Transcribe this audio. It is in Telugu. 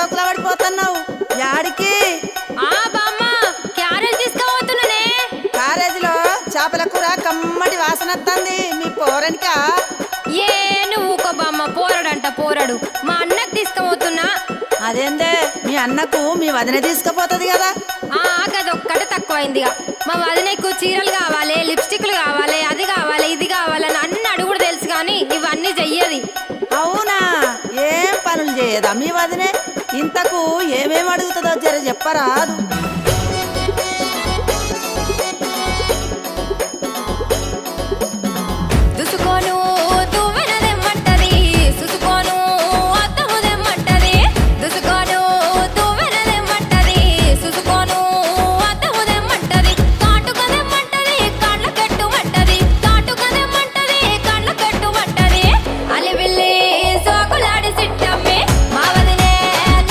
తోకలా పడిపోతున్నావు యాడికి? బామ్మ క్యారేజ్ తీసుకుపోతున్నానే. క్యారేజీలో చేపల కూర కమ్మటి వాసన వస్తుంది. మీ పోరనికా? ఏ నువ్వు ఊకో బామ్మ, పోరడంట పోరడు. మా అన్నకు తీసుకుపోతున్నా. అదేందే మీ అన్నకు మీ వదిన తీసుకుపోతుంది కదా? గదొక్కటే తక్కువైందిగా. మా వదినకు చీరలు కావాలి, లిప్స్టిక్లు కావాలి, అది కావాలి, ఇది కావాలని అన్ని అడుగుడు తెలుసు కానీ ఇవన్నీ చెయ్యది. అవునా? ఏం పనులు చేయదా మీ వదినే? ఇంతకు ఏమేమి అడుగుతుందో జర చెప్పరాదు.